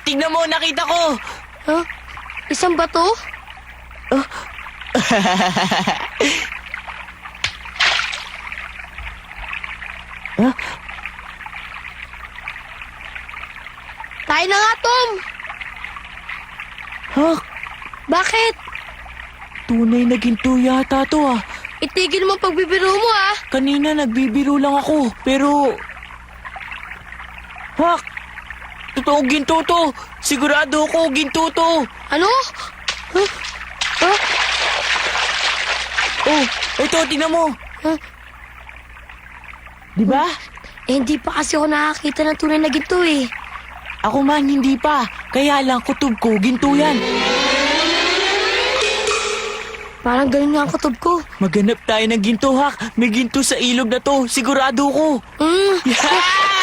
Tingnan mo, nakita ko! Huh? Isang bato? Tayo na nga, Tom! Hak, Bakit? tunay na ginto yata to ah. Itigil mo ang pagbibiro mo, ah! Kanina nagbibiro lang ako, pero... Hak! Totoong ginto to! Sigurado ako, ginto to! Ano? Huh? Huh? Oh, ito, tingnan mo! Huh? Di ba? Hindi pa kasi ako nakakita ng tunay na ginto, eh. Ako man, hindi pa. Kaya lang, kutob ko, ginto yan. Parang ganun nga ang kutob ko. Maghanap tayo ng ginto, Hak. May ginto sa ilog na to. Sigurado ko. Yeah!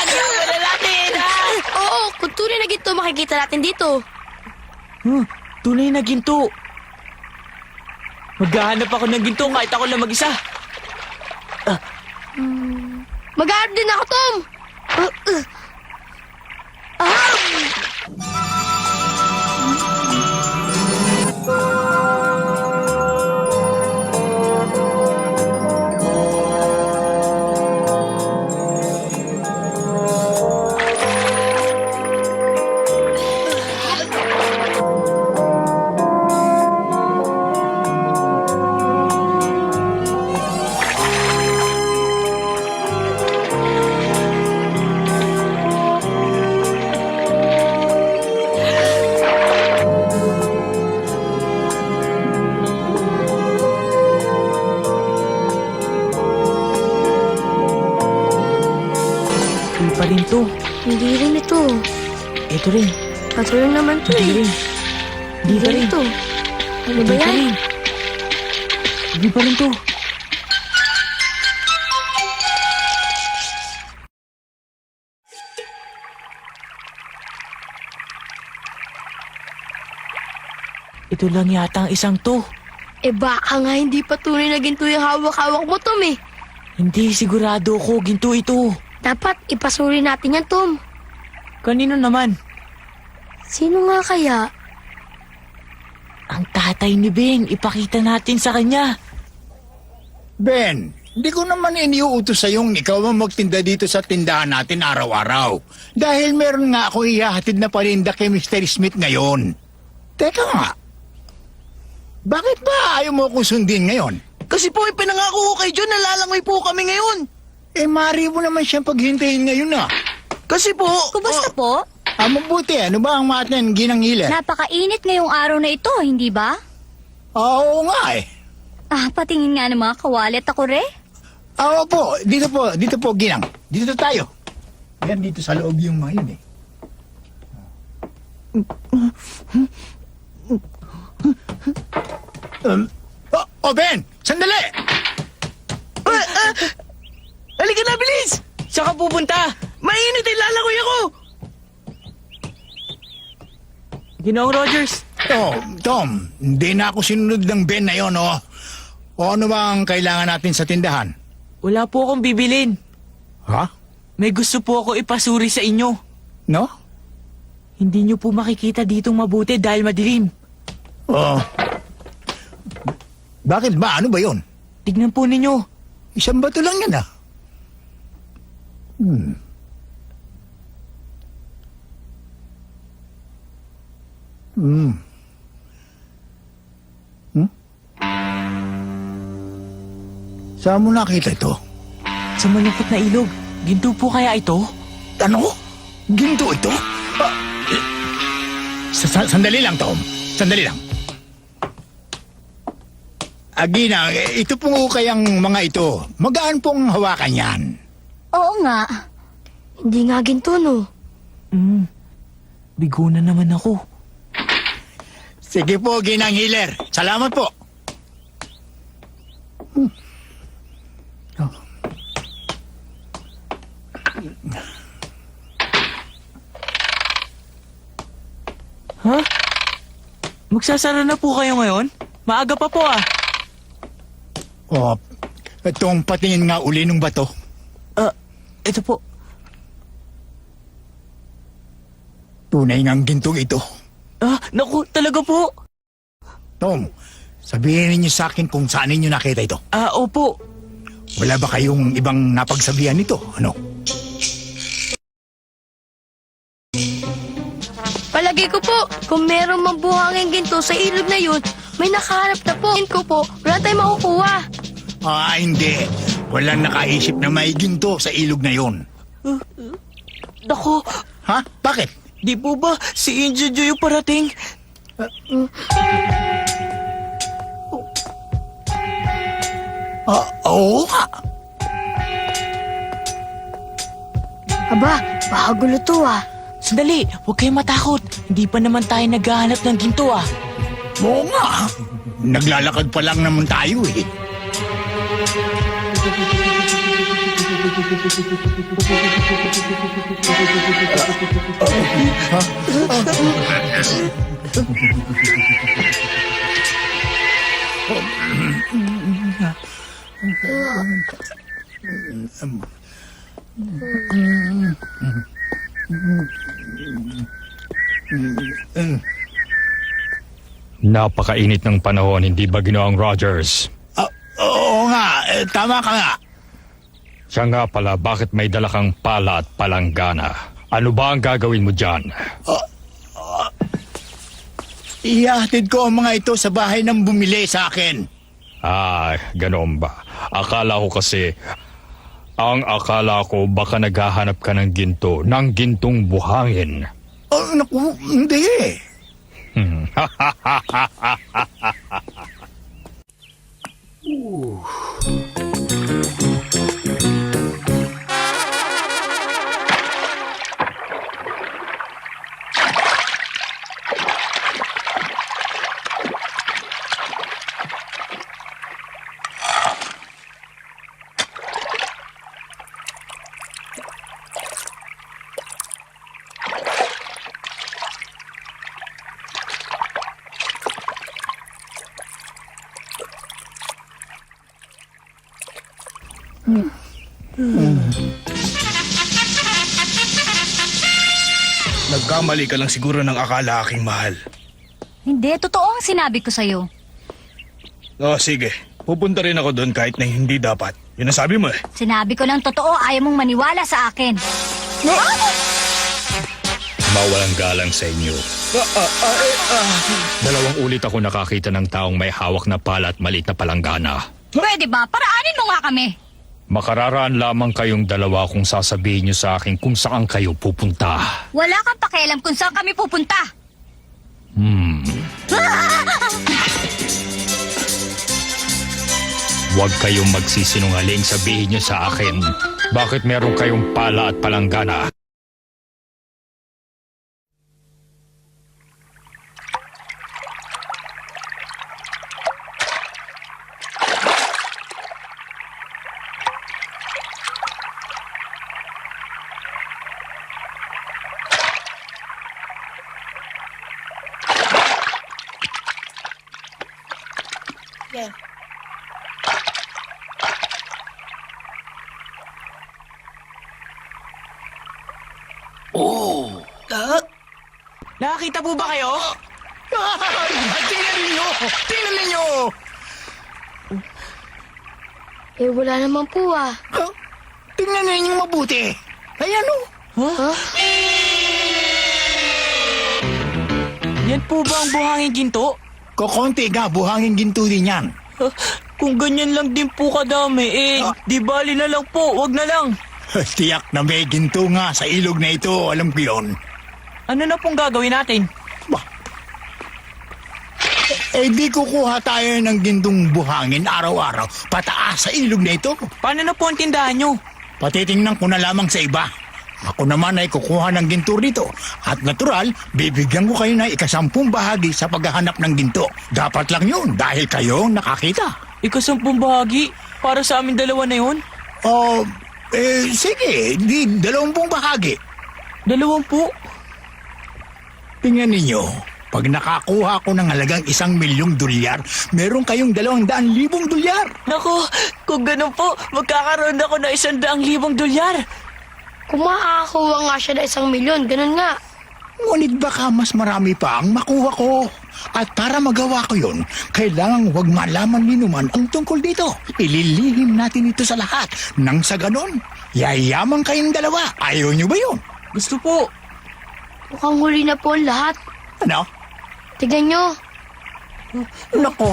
Gawin na natin, ha? Oo, kung tunay na ginto, makikita natin dito. Tunay na ginto. Maghahanap ako ng ginto kahit ako lang mag-isa. Mag-aarap din ako, Tom! Hindi pa rin to. Hindi rin ito. Ito rin. Patulong naman to, Hindi eh. rin. Hindi pa rin. ito. Ano ba Hindi pa yan? rin. Hindi pa rin to. Ito lang yata ang isang to. Eh baka nga hindi pa tunay na ginto yung hawak-hawak mo, Tom, eh. Hindi sigurado ko ginto ito. Dapat ipasuri natin yan, Tom. Kanino naman? Sino nga kaya? Ang tatay ni Beng. Ipakita natin sa kanya. Ben, hindi ko naman iniuutos sa yung ikaw ang magtinda dito sa tindahan natin araw-araw. Dahil meron nga ako ihahatid na paninda kay Mr. Smith ngayon. Teka nga, bakit ba ayaw mo akong sundin ngayon? Kasi po ipinangako ko kay John na lalangoy po kami ngayon. Eh, maaari mo naman siyang paghintayin ngayon na. Kasi po... Kumusta po? Mabuti, ano ba ang matin ginangila? Napakainit ngayong araw na ito, hindi ba? Oo nga eh. Patingin nga ng mga kawalit ako, re. Opo, dito po, ginang. Dito tayo. Yan, dito sa loob yung mga yun eh. Ben! Sandali! Halika na, bilis! Saan ka pupunta? Mainit ay lalangoy ako! Ginoong Rogers, Oh, Tom, hindi na ako sinunod ng Ben na yon, oh. O ano ba ang kailangan natin sa tindahan? wala po akong bibilin. Ha? May gusto po ako ipasuri sa inyo. No? Hindi nyo po makikita ditong mabuti dahil madilim. Oh. Bakit ba? Ano ba yon? Tignan po ninyo. Isang bato lang yan, ah. Saan mo nakita ito? Sa malungkot na ilog. Ginto po kaya ito? Ano? Ginto ito? Sandali lang, Tom. Sandali lang. Agina, ito po kayang mga ito. Magaan pong hawakan yan. Oo nga. Hindi nga ginto, no? Bigo na naman ako. Sige po, Ginang Healer. Salamat po. Ha? Magsasara na po kayo ngayon? Maaga pa po ah. Oh, itong patingin nga uli ng bato. Ito po. Tunay ngang gintong ito. Naku, talaga po. Tom, sabihin ninyo sa akin kung saan ninyo nakita ito. Opo. Wala ba kayong ibang napagsabihan nito? Ano? Palagay ko po, kung meron mang buhangin ginto sa ilog na yun, may nakahanap na po. Tingin ko po, wala tayong makukuha. Hindi. Walang nakaisip na may ginto sa ilog na yon. Naku, Ha? Bakit? di po ba si Injo Joy yung parating? Oo nga. Aba, bagulo to ah. Sandali, huwag kayong matakot. Hindi pa naman tayo naghahanap ng ginto Oo nga. Naglalakad pa lang naman tayo eh. Napakainit ng panahon, hindi ba Ginoong Rogers? Oo nga, tama ka nga. Siya nga pala, bakit may dala kang pala at palanggana? Ano ba ang gagawin mo dyan? Ihahatid ko ang mga ito sa bahay ng bumili sa akin. Ganoon ba? Akala ko baka naghahanap ka ng ginto, ng gintong buhangin. Naku, hindi. Nagkamali ka lang siguro ng akala, aking mahal. Hindi, totoo ang sinabi ko sa'yo. Sige. Pupunta rin ako doon kahit na hindi dapat. Yun ang sabi mo eh. Sinabi ko ng totoo, ayaw mong maniwala sa akin. Mawalang galang sa inyo. Dalawang ulit ako nakakita ng taong may hawak na pala at maliit na palanggana. Pwede ba? Paraanin mo nga kami. Makararaan lamang kayong dalawa kung sasabihin niyo sa akin kung saan kayo pupunta. Wala kang pakialam kung saan kami pupunta. Huwag kayong magsisinungaling, sabihin niyo sa akin. Bakit meron kayong pala at palanggana? Nakakita po ba kayo? Tingnan ninyo! Tingnan ninyo! Wala naman po ah. Tingnan ninyo mabuti. Ayan o. Yan po ba ang buhangin ginto? Kokonti nga, buhangin ginto din yan. Kung ganyan lang din po kadami, di bali na lang po, wag na lang. Tiyak na may ginto nga sa ilog na ito, alam ko yun. Ano na pong gagawin natin? Di kukuha tayo ng gintong buhangin araw-araw pataas sa ilog na ito. Paano na po ang tindahan nyo? Patitingnan ko na lamang sa iba. Ako naman ay kukuha ng ginto rito. At natural, bibigyan ko kayo ng 10 bahagi sa paghahanap ng ginto. Dapat lang yun dahil kayo nakakita. 10 bahagi? Para sa amin dalawa na yun? Sige, di 20 bahagi. 20? Tingnan ninyo, pag nakakuha ko ng halagang $1,000,000, meron kayong $200,000. Naku, kung ganun po, magkakaroon ako ng $100,000. Kung makakakuha nga siya ng 1,000,000, ganun nga. Ngunit baka mas marami pa ang makuha ko. At para magawa ko yun, kailangang huwag malaman ni Numan ang tungkol dito. Ililihim natin ito sa lahat. Nang sa ganon, yayaman kayong dalawa. Ayaw nyo ba yun? Gusto po. Mukhang huli na po ang lahat. Ano? Tignan nyo. Nako.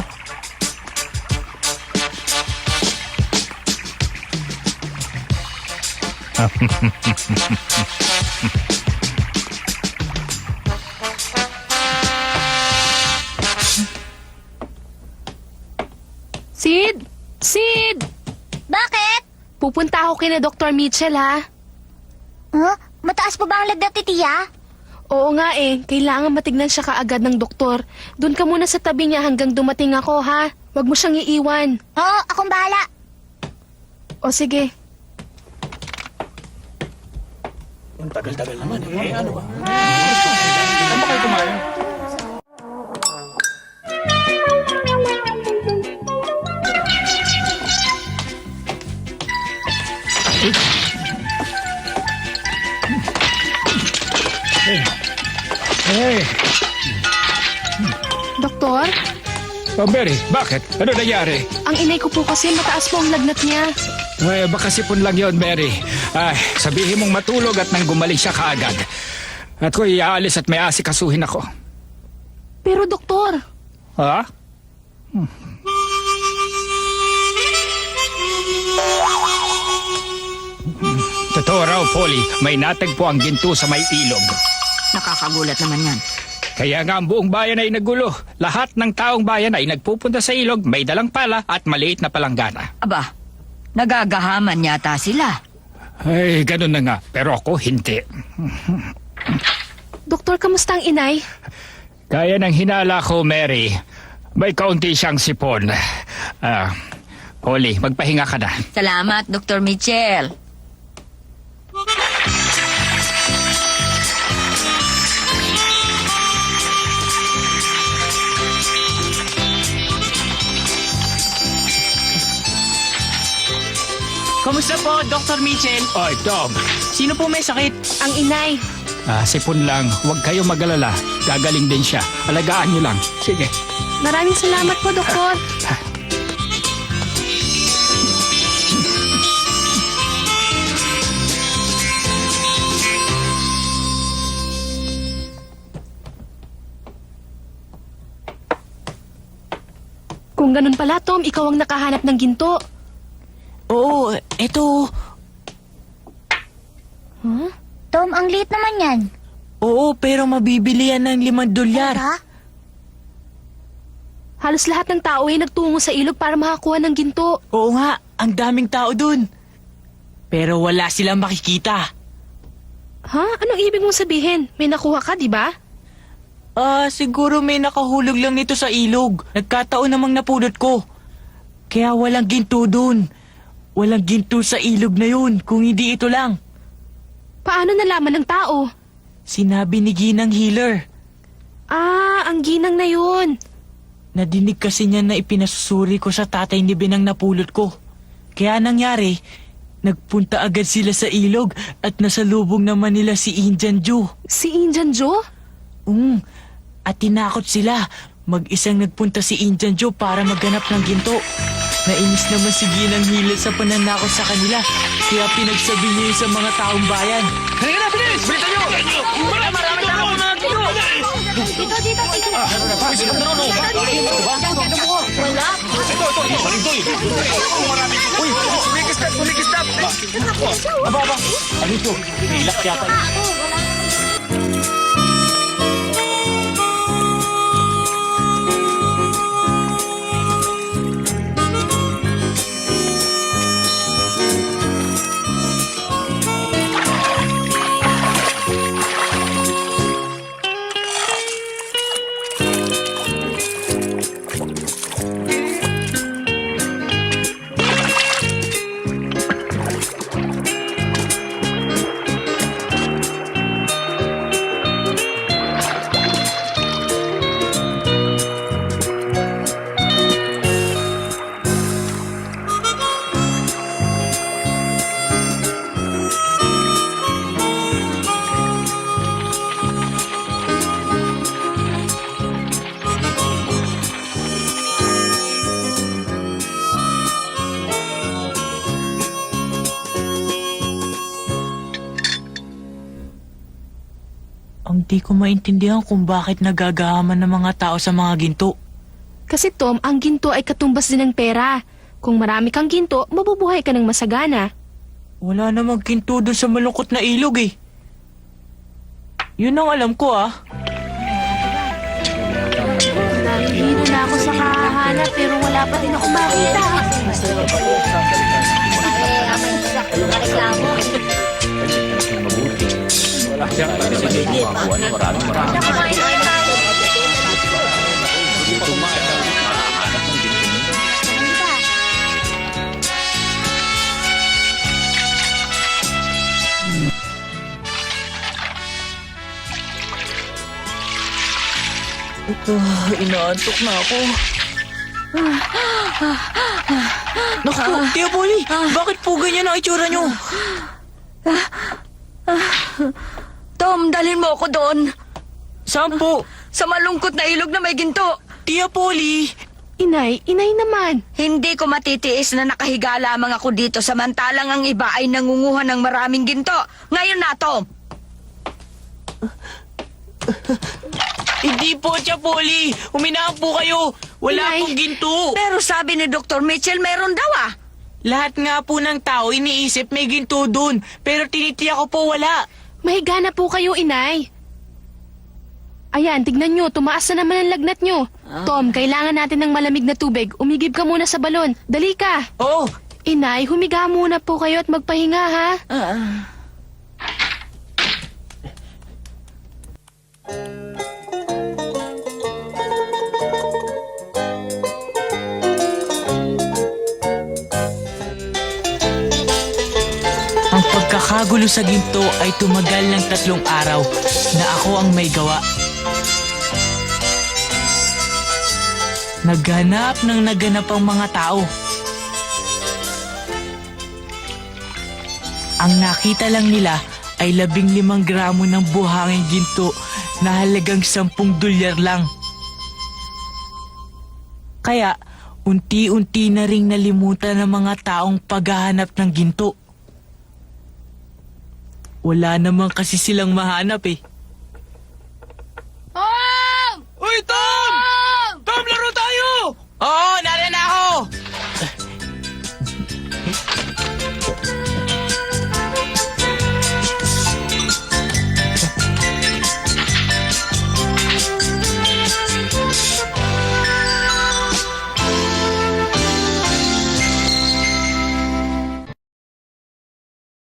Sid! Sid! Bakit? Pupunta ako kina Dr. Mitchell, ha? Huh? Mataas pa ba ang lagnat ni Tia? Oo nga eh, kailangan matignan siya kaagad ng doktor. Doon ka muna sa tabi niya hanggang dumating ako, ha? Huwag mo siyang iiwan. Oo, akong bahala. O sige. Hey! Doktor, Oh, Mary, bakit? Ano nangyari? ang inay ko po kasi mataas po ang lagnat niya. Ay, baka sipon lang yon, Mary. Ay, sabihin mong matulog at nang gumaling siya kaagad. At ko iaalis at may asikasuhin ako. Pero doktor, Ha? Totoo raw, Polly. May natagpo ang ginto sa may ilog. Nakakagulat naman yan. Kaya nga ang buong bayan ay nagulo. Lahat ng taong bayan ay nagpupunta sa ilog, may dalang pala at maliit na palanggana. Aba, nagagahaman yata sila. Ay, ganun na nga. Pero ako, hindi. doktor, kamusta ang inay? Kaya ng hinala ko, Mary. May kaunti siyang sipon. Polly, magpahinga ka na. Salamat, Dr. Mitchell. Kamusta po, Dr. Mitchell? Oy, Tom. Sino po may sakit? Ang inay. Sipon lang. Huwag kayo mag-alala. Gagaling din siya. Alagaan niyo lang. Sige. Maraming salamat po, doktor. Kung ganun pala, Tom, ikaw ang nakahanap ng ginto. Oo, eto. Tom, ang liit naman yan. Oo, pero mabibili yan ng $5. Ha? Halos lahat ng tao ay nagtungo sa ilog para makakuha ng ginto. Oo nga, ang daming tao dun. Pero wala silang makikita. Ha? Anong ibig mong sabihin? May nakuha ka, di ba? Siguro may nakahulog lang nito sa ilog. Nagkataon namang napulot ko. Kaya walang ginto dun. Walang ginto sa ilog na yun, kung hindi ito lang. Paano nalaman ng tao? Sinabi ni Ginang Healer. Ang ginang na yun. Nadinig kasi niya na ipinasusuri ko sa tatay ni Binang napulot ko. Kaya nangyari, nagpunta agad sila sa ilog at nasalubong naman nila si Indian Joe. Si Indian Joe? At tinakot sila. Mag-isang nagpunta si Indian Joe para maghanap ng ginto. Nainis naman si Ginang Healer sa pananakot sa kanila. Kaya pinagsabi niya yun sa mga taong bayan. Dito, dito, dito. Ano ito? Ilak yata. Ang di ko maintindihan kung bakit nagagahaman ng mga tao sa mga ginto. Kasi Tom, ang ginto ay katumbas din ng pera. Kung marami kang ginto, mabubuhay ka ng masagana. Wala namang ginto doon sa malungkot na ilog eh. Yun ang alam ko ah. Nahihilo na ako sa kahahanap pero wala pa din ako makita. Inaantok na ako. Naku, Tia Polly, bakit po ganyan ang itsura nyo? Tom, dalhin mo ako doon. Saan po? Sa malungkot na ilog na may ginto. Tia Polly! Inay naman. Hindi ko matitiis na nakahiga lamang ako dito samantalang ang iba ay nangunguha ng maraming ginto. Ngayon na, Tom. Hindi po, Tia Polly! Uminahan po kayo! Wala Inay. pong ginto! Pero sabi ni Dr. Mitchell, meron daw ah. Lahat nga po ng tao iniisip may ginto dun. Pero tinitiya ko po wala. Mahiga na po kayo, Inay. Ayan, tignan nyo, tumaas na naman ang lagnat nyo. Tom, kailangan natin ng malamig na tubig. Umigib ka muna sa balon. Dali ka. Oh, Inay, humiga muna po kayo at magpahinga, ha? ang pagkakagulo sa ginto ay tumagal ng 3 araw na ako ang may gawa. Naghanap ng naganap ang mga tao. Ang nakita lang nila ay 15 gramo ng buhanging ginto na halagang 10 dolyar lang. Kaya, unti-unti na ring nalimutan ng mga taong paghahanap ng ginto. Wala naman kasi silang mahanap eh.